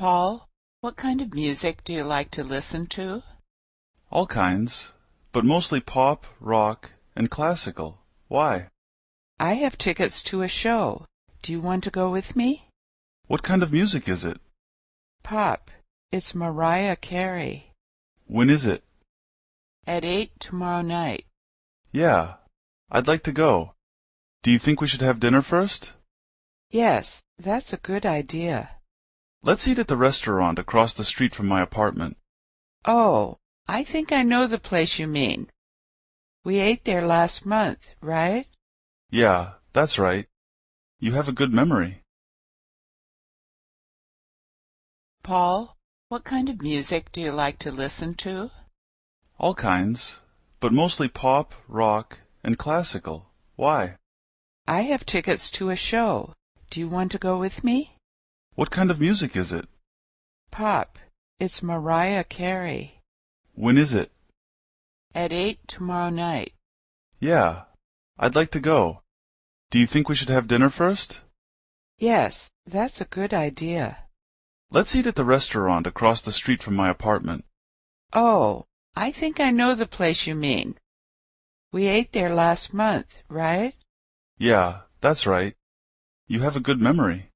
Paul, what kind of music do you like to listen to? All kinds, but mostly pop, rock, and classical. Why? I have tickets to a show. Do you want to go with me? What kind of music is it? Pop. It's Mariah Carey. When is it? At 8 tomorrow night. Yeah, I'd like to go. Do you think we should have dinner first? Yes, that's a good idea. Let's eat at the restaurant across the street from my apartment. Oh, I think I know the place you mean. We ate there last month, right? Yeah, that's right. You have a good memory. Paul, what kind of music do you like to listen to? All kinds, but mostly pop, rock, and classical. Why? I have tickets to a show. Do you want to go with me? What kind of music is it? Pop. It's Mariah Carey. When is it? At 8 tomorrow night. Yeah, I'd like to go. Do you think we should have dinner first? Yes, that's a good idea. Let's eat at the restaurant across the street from my apartment. Oh, I think I know the place you mean. We ate there last month, right? Yeah, that's right. You have a good memory.